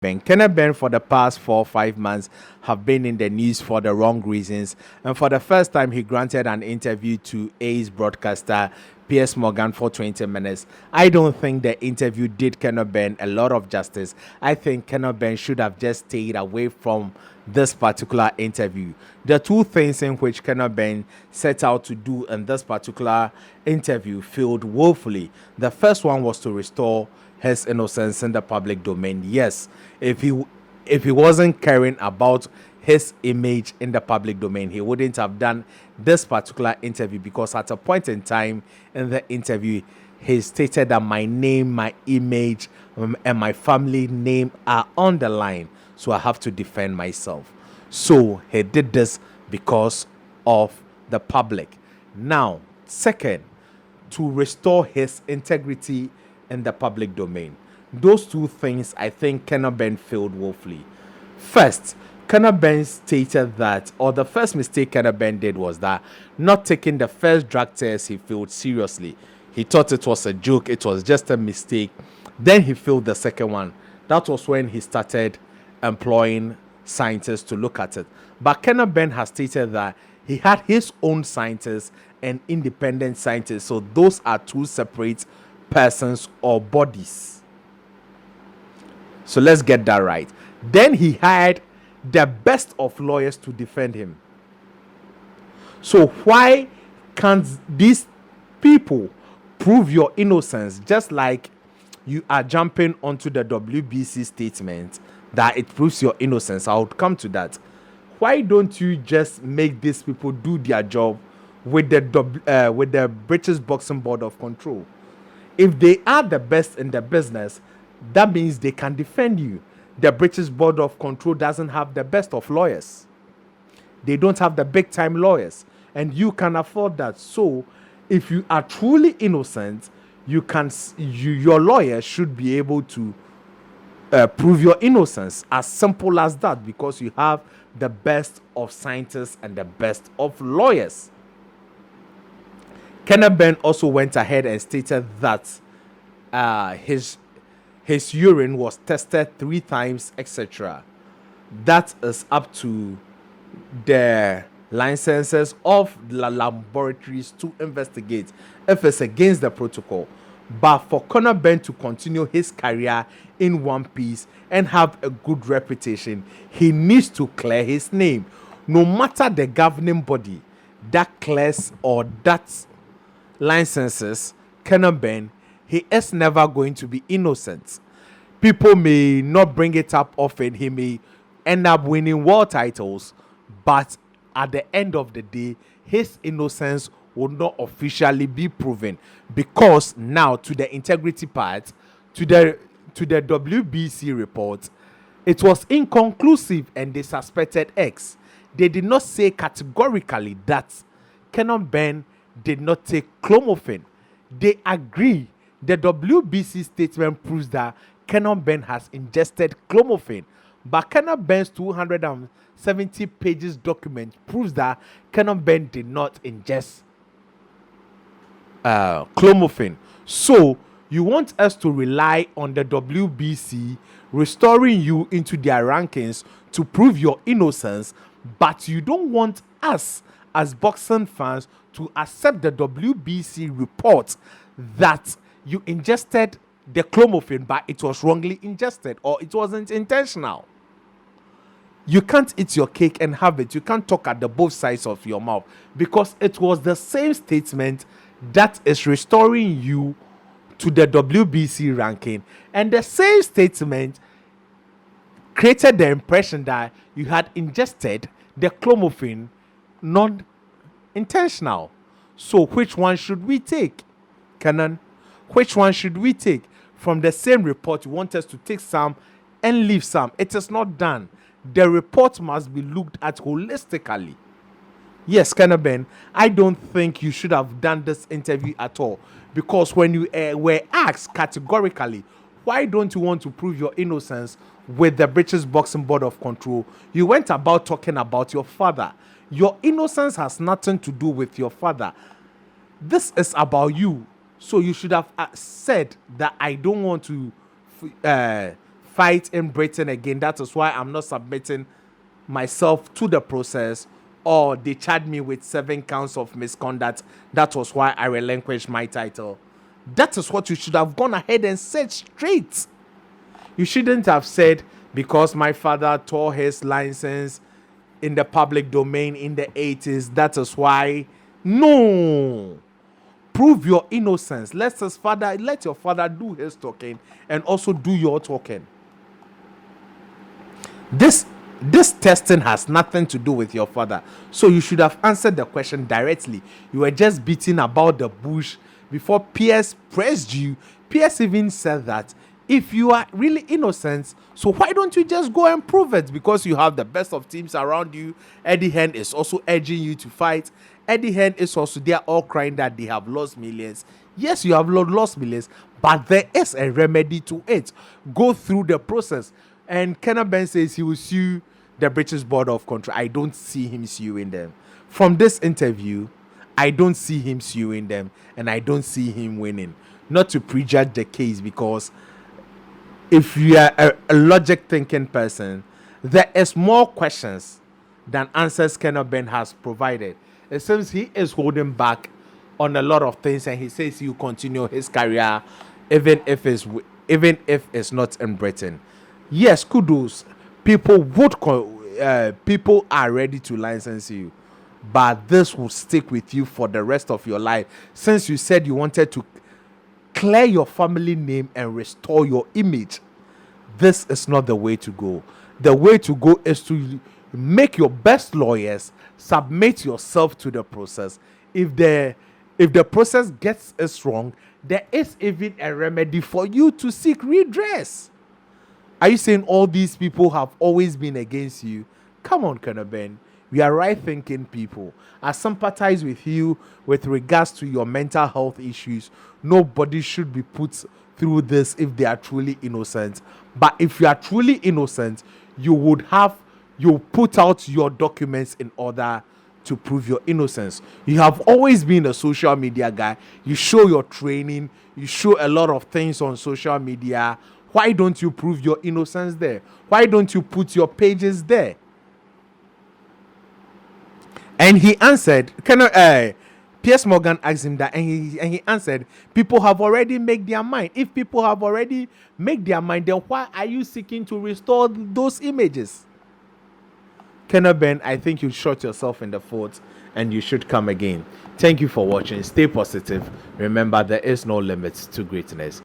Ben. Kenneth Ben for the past 4 or 5 months have been in the news for the wrong reasons. And for the first time, he granted an interview to A's broadcaster Piers Morgan for 20 minutes. I don't think the interview did Kenneth Ben a lot of justice. I think Kenneth Ben should have just stayed away from this particular interview. The two things in which Conor Ben set out to do in this particular interview failed woefully. The first one was to restore his innocence in the public domain. Yes, if he wasn't caring about his image in the public domain, he wouldn't have done this particular interview, because at a point in time in the interview, he stated that my name, my image, and my family name are on the line, so I have to defend myself. So he did this because of the public. Now, second, to restore his integrity in the public domain. Those two things, I think Conor Ben failed woefully. First, Conor Ben stated that, or the first mistake Conor Ben did was that not taking the first drug test he failed seriously. He thought it was a joke, it was just a mistake. Then he failed the second one. That was when he started employing scientists to look at it. But Conor Ben has stated that he had his own scientists and independent scientists. So those are two separate persons or bodies. So let's get that right. Then he hired the best of lawyers to defend him. So why can't these people prove your innocence, just like you are jumping onto the WBC statement that it proves your innocence? I would come to that. Why don't you just make these people do their job with the British Boxing Board of Control? If they are the best in the business, that means they can defend you. The British Board of Control doesn't have the best of lawyers. They don't have the big time lawyers, and you can afford that. So if you are truly innocent, your lawyer should be able to prove your innocence. As simple as that, because you have the best of scientists and the best of lawyers. Conor Ben also went ahead and stated that his urine was tested 3 times, etc. That is up to the licenses of the laboratories to investigate if it's against the protocol. But for Conor Ben to continue his career in one piece and have a good reputation, he needs to clear his name. No matter the governing body that clears or that licenses Conor Ben, he is never going to be innocent. People may not bring it up often. He may end up winning world titles, but at the end of the day, his innocence will not officially be proven, because now, to the integrity part, to the WBC report, it was inconclusive and they suspected X. They did not say categorically that Conor Ben did not take clomiphene. They agree. The WBC statement proves that Conor Ben has ingested clomiphene, but Conor Ben's 270 pages document proves that Conor Ben did not ingest clomiphene. So you want us to rely on the WBC restoring you into their rankings to prove your innocence, but you don't want us as boxing fans to accept the WBC report that you ingested the clomiphene, but it was wrongly ingested or it wasn't intentional. You can't eat your cake and have it. You can't talk at the both sides of your mouth, because it was the same statement that is restoring you to the WBC ranking, and the same statement created the impression that you had ingested the clomiphene non-intentional. So which one should we take, Canon? Which one should we take? From the same report, you want us to take some and leave some. It is not done. The report must be looked at holistically. Yes, Conor Ben, I don't think you should have done this interview at all, because when you were asked categorically, why don't you want to prove your innocence with the British Boxing Board of Control, you went about talking about your father. Your innocence has nothing to do with your father. This is about you. So you should have said that I don't want to fight in Britain again. That is why I'm not submitting myself to the process, or they charged me with 7 counts of misconduct. That was why I relinquished my title. That is what you should have gone ahead and said straight. You shouldn't have said, because my father tore his license in the public domain in the 80s, that is why. No. Prove your innocence. Let your father do his talking and also do your talking. This testing has nothing to do with your father. So you should have answered the question directly. You were just beating about the bush before PS pressed you. PS even said that if you are really innocent, so why don't you just go and prove it? Because you have the best of teams around you. Eddie Hearn is also urging you to fight. Eddie Hearn is also, they are all crying that they have lost millions. Yes, you have lost millions, but there is a remedy to it. Go through the process. And Conor Ben says he will sue the British Board of Control. I don't see him suing them. From this interview, I don't see him suing them, and I don't see him winning. Not to prejudge the case, because if you are a logic thinking person, there is more questions than answers Conor Ben has provided. It seems he is holding back on a lot of things, and he says he will continue his career even if it's not in Britain. Yes, kudos. People are ready to license you, but this will stick with you for the rest of your life. Since you said you wanted to clear your family name and restore your image, this is not the way to go. The way to go is to make your best lawyers submit yourself to the process. If the process gets us wrong, there is even a remedy for you to seek redress. Are you saying all these people have always been against you? Come on, Conor Ben. We are right-thinking people. I sympathize with you with regards to your mental health issues. Nobody should be put through this if they are truly innocent. But if you are truly innocent, you put out your documents in order to prove your innocence. You have always been a social media guy. You show your training. You show a lot of things on social media. Why don't you prove your innocence there? Why don't you put your pages there? And he answered, Piers Morgan asked him that, and he answered, people have already made their mind. If people have already made their mind, then why are you seeking to restore those images? Conor Ben, I think you shot yourself in the foot, and you should come again. Thank you for watching. Stay positive. Remember, there is no limit to greatness.